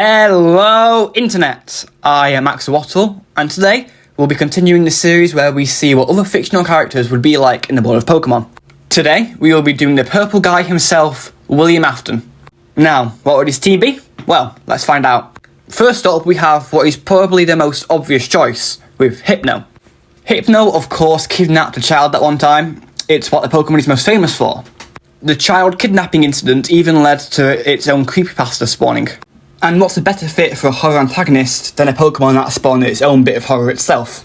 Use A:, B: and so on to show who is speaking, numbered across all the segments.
A: Hello Internet, I am Max Wattle, and today we'll be continuing the series where we see what other fictional characters would be like in the world of Pokémon. Today we will be doing the purple guy himself, William Afton. Now, what would his team be? Well, let's find out. First up we have what is probably the most obvious choice, with Hypno. Hypno of course kidnapped a child that one time. It's what the Pokémon is most famous for. The child kidnapping incident even led to its own creepypasta spawning. And what's a better fit for a horror antagonist than a Pokémon that spawned its own bit of horror itself?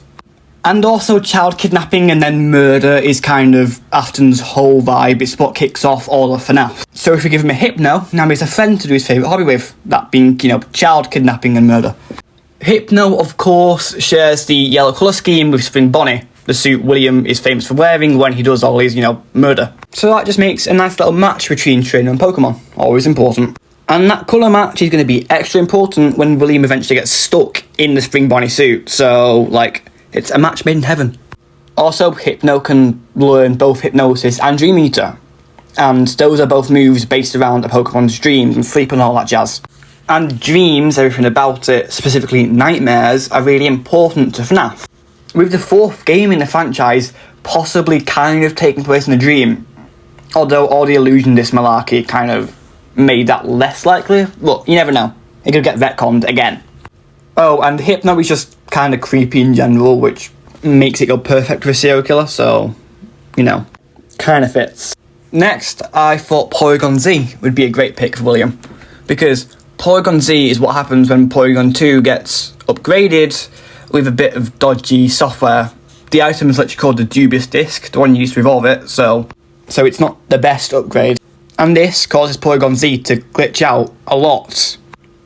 A: And also child kidnapping and then murder is kind of Afton's whole vibe. It's what kicks off all of Fnaf. So if we give him a Hypno, now he has a friend to do his favourite hobby with, that being, child kidnapping and murder. Hypno, of course, shares the yellow colour scheme with Spring Bonnie, the suit William is famous for wearing when he does all his, murder. So that just makes a nice little match between trainer and Pokémon. Always important. And that colour match is going to be extra important when William eventually gets stuck in the Spring Bonnie suit. So, it's a match made in heaven. Also, Hypno can learn both Hypnosis and Dream Eater. And those are both moves based around a Pokemon's dreams and sleep and all that jazz. And dreams, everything about it, specifically nightmares, are really important to Fnaf. With the fourth game in the franchise possibly kind of taking place in a dream, although all the illusion-disc malarkey kind of made that less likely. Look, you never know. It could get retconned again. Oh, and Hypno is just kind of creepy in general, which makes it go perfect for a serial killer, so, kind of fits. Next, I thought Porygon Z would be a great pick for William, because Porygon Z is what happens when Porygon 2 gets upgraded with a bit of dodgy software. The item is literally called the Dubious Disc, the one used to evolve it, so it's not the best upgrade. And this causes Porygon Z to glitch out a lot.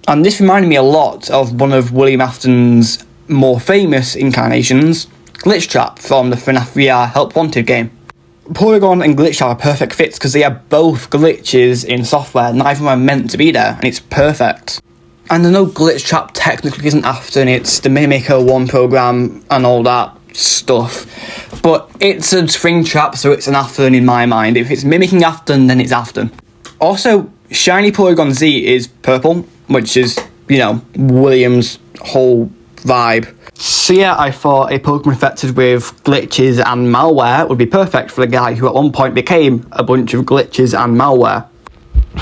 A: And this reminded me a lot of one of William Afton's more famous incarnations, Glitchtrap from the Fnaf VR Help Wanted game. Porygon and Glitchtrap are perfect fits because they are both glitches in software, neither of them are meant to be there, and it's perfect. And I know Glitchtrap technically isn't Afton, it's the Mimicker 1 program and all that stuff, but it's a Springtrap, so it's an Afton in my mind. If it's mimicking Afton, then it's Afton. Also, Shiny Porygon Z is purple, which is, William's whole vibe. So yeah, I thought a Pokemon infected with glitches and malware would be perfect for the guy who at one point became a bunch of glitches and malware.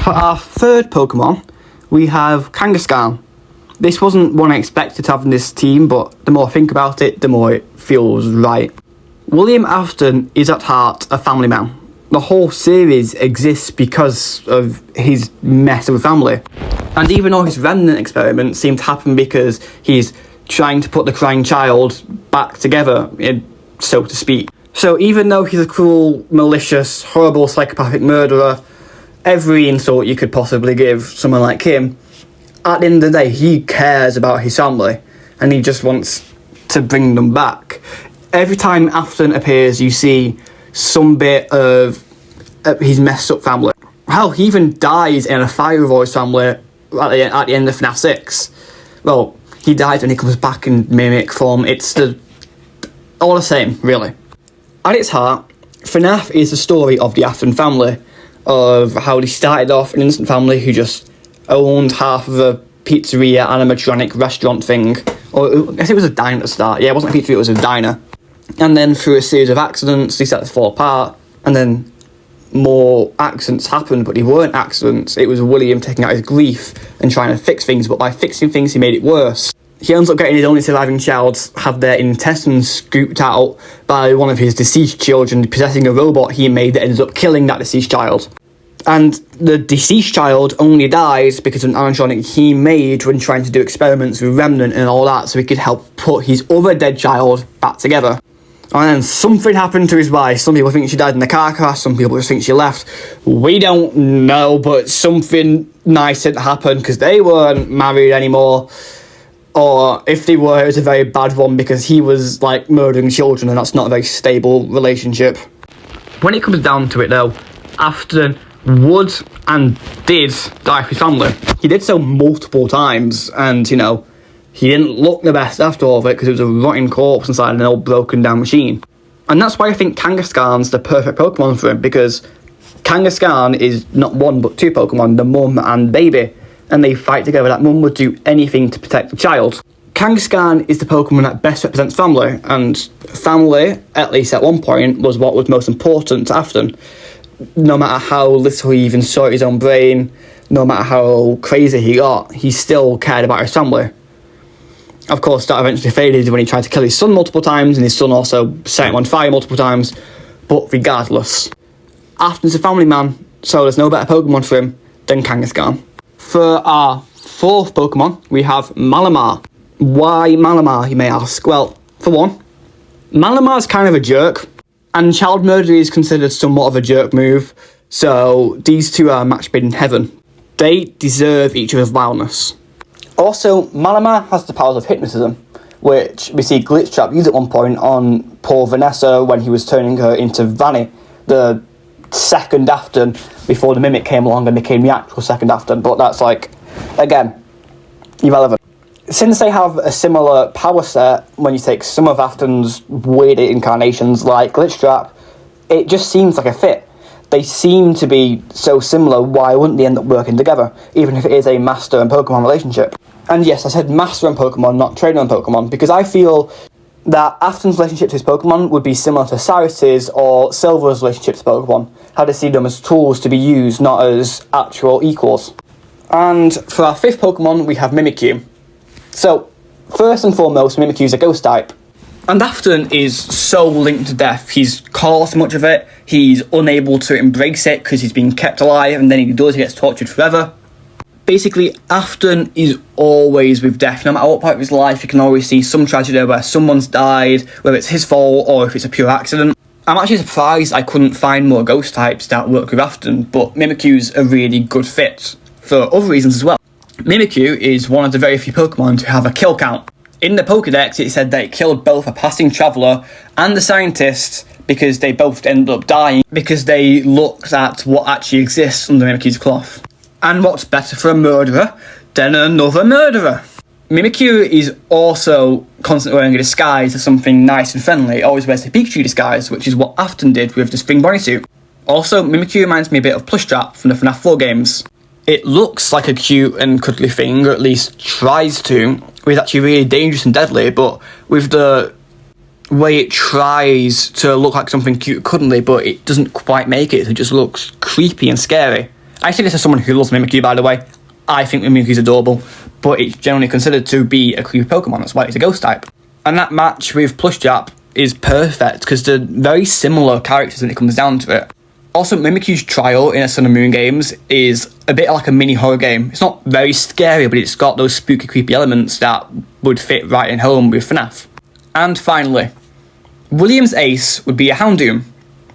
A: For our third Pokemon, we have Kangaskhan. This wasn't one I expected to have in this team, but the more I think about it, the more it feels right. William Afton is at heart a family man. The whole series exists because of his mess of a family. And even though his remnant experiments seem to happen because he's trying to put the crying child back together, so to speak. So even though he's a cruel, malicious, horrible, psychopathic murderer, every insult you could possibly give someone like him, at the end of the day, he cares about his family, and he just wants to bring them back. Every time Afton appears, you see some bit of his messed up family. Hell, he even dies in a fire with all his family at the end of FNAF 6. Well, he dies when he comes back in mimic form. It's all the same, really. At its heart, FNAF is the story of the Afton family, of how they started off an innocent family who just owned half of a pizzeria animatronic restaurant thing. Or I guess it was a diner at the start. Yeah, it wasn't a pizzeria, it was a diner. And then through a series of accidents, they started to fall apart. And then more accidents happened, but they weren't accidents. It was William taking out his grief and trying to fix things, but by fixing things, he made it worse. He ends up getting his only surviving child have their intestines scooped out by one of his deceased children possessing a robot he made that ends up killing that deceased child. And the deceased child only dies because of an animatronic he made when trying to do experiments with Remnant and all that, so he could help put his other dead child back together. And then something happened to his wife. Some people think she died in a car crash, some people just think she left. We don't know, but something nice had happened because they weren't married anymore. Or if they were, it was a very bad one because he was, murdering children, and that's not a very stable relationship. When it comes down to it, though, Afton would and did die for his family. He did so multiple times, and, he didn't look the best after all of it because it was a rotting corpse inside an old broken down machine. And that's why I think Kangaskhan's the perfect Pokemon for him, because Kangaskhan is not one but two Pokemon, the mum and baby. and they fight together that mum would do anything to protect the child. Kangaskhan is the Pokemon that best represents family, and family, at least at one point, was what was most important to Afton. No matter how little he even saw his own brain, no matter how crazy he got, he still cared about his family. Of course, that eventually faded when he tried to kill his son multiple times, and his son also set him on fire multiple times, but regardless, Afton's a family man, so there's no better Pokemon for him than Kangaskhan. For our fourth Pokemon, we have Malamar. Why Malamar, you may ask? Well, for one, Malamar's kind of a jerk, and child murder is considered somewhat of a jerk move, so these two are match made in heaven. They deserve each other's vileness. Also, Malamar has the powers of hypnotism, which we see Glitchtrap use at one point on poor Vanessa when he was turning her into Vanny, the second Afton, before the Mimic came along and became the actual second Afton, but that's again, irrelevant. Since they have a similar power set when you take some of Afton's weird incarnations like Glitchtrap, it just seems like a fit. They seem to be so similar, why wouldn't they end up working together, even if it is a master and Pokemon relationship? And yes, I said master and Pokemon, not trainer and Pokemon, because I feel that Afton's relationship to his Pokemon would be similar to Cyrus's or Silver's relationship to Pokemon, how they see them as tools to be used, not as actual equals. And for our fifth Pokemon, we have Mimikyu. So, first and foremost, Mimikyu is a ghost type. And Afton is so linked to death. He's caused much of it, he's unable to embrace it because he's being kept alive, and then he gets tortured forever. Basically, Afton is always with death. No matter what part of his life, you can always see some tragedy where someone's died, whether it's his fault or if it's a pure accident. I'm actually surprised I couldn't find more ghost types that work with Afton, but Mimikyu's a really good fit for other reasons as well. Mimikyu is one of the very few Pokemon to have a kill count. In the Pokédex, it said that it killed both a passing traveller and the scientist because they both ended up dying because they looked at what actually exists under Mimikyu's cloth. And what's better for a murderer than another murderer? Mimikyu is also constantly wearing a disguise as something nice and friendly. It always wears the Pikachu disguise, which is what Afton did with the Spring Bodysuit. Also, Mimikyu reminds me a bit of Plushtrap from the Fnaf 4 games. It looks like a cute and cuddly thing, or at least tries to. It's actually really dangerous and deadly, but with the way it tries to look like something cute and cuddly, but it doesn't quite make it, it just looks creepy and scary. I say this as someone who loves Mimikyu, by the way. I think Mimikyu's adorable, but it's generally considered to be a creepy Pokemon, that's why it's a ghost type. And that match with Plushtrap is perfect, because they're very similar characters when it comes down to it. Also, Mimikyu's trial in a Sun and Moon games is a bit like a mini horror game. It's not very scary, but it's got those spooky, creepy elements that would fit right in home with Fnaf. And finally, William's ace would be a Houndoom,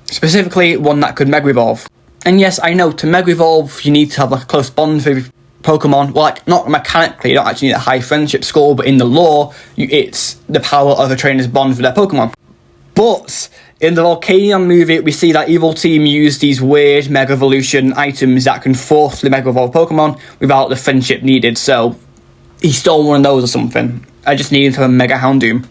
A: specifically one that could Mega Evolve. And yes, I know, to Mega Evolve, you need to have a close bond with Pokemon. Well, not mechanically, you don't actually need a high friendship score, but in the lore, it's the power of a trainer's bond with their Pokemon. But in the Volcanion movie, we see that Evil Team use these weird Mega Evolution items that can forcefully Mega Evolve Pokemon without the friendship needed, so he stole one of those or something. I just needed to have a Mega Houndoom.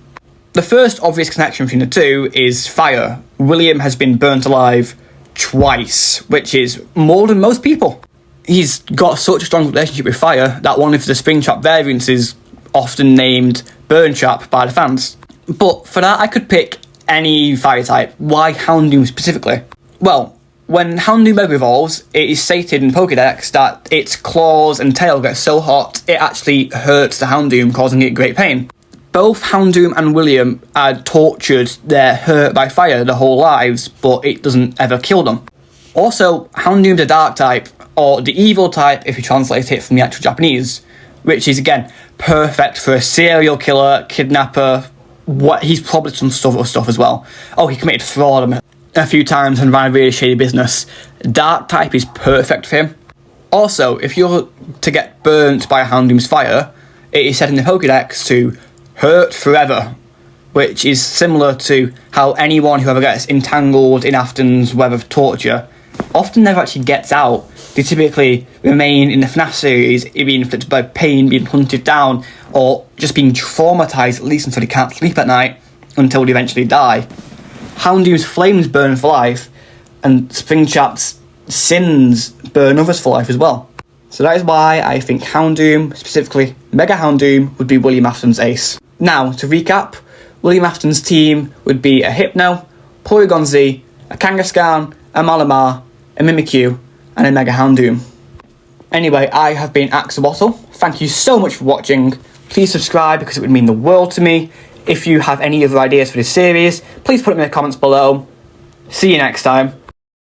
A: The first obvious connection between the two is fire. William has been burnt alive twice, which is more than most people. He's got such a strong relationship with fire that one of the Springtrap variants is often named Burntrap by the fans. But for that, I could pick any fire type. Why Houndoom specifically? Well, when Houndoom Mega Evolves, it is stated in Pokédex that its claws and tail get so hot, it actually hurts the Houndoom, causing it great pain. Both Houndoom and William are tortured, they're hurt by fire their whole lives, but it doesn't ever kill them. Also, Houndoom's a dark type, or the evil type if you translate it from the actual Japanese, which is, again, perfect for a serial killer, kidnapper. He's probably some stuff as well. Oh, he committed fraud a few times and ran a really shady business. Dark type is perfect for him. Also, if you're to get burnt by a Houndoom's fire, it is said in the Pokédex to hurt forever, which is similar to how anyone who ever gets entangled in Afton's web of torture often never actually gets out. They typically remain in the Fnaf series, being inflicted by pain, being hunted down, or just being traumatised at least until they can't sleep at night, until they eventually die. Houndoom's flames burn for life, and Springtrap's sins burn others for life as well. So that is why I think Houndoom, specifically Mega Houndoom, would be William Afton's ace. Now, to recap, William Afton's team would be a Hypno, Porygon Z, a Kangaskhan, a Malamar, a Mimikyu, and a Mega Houndoom. Anyway, I have been Axolotl. Thank you so much for watching. Please subscribe because it would mean the world to me. If you have any other ideas for this series, please put them in the comments below. See you next time.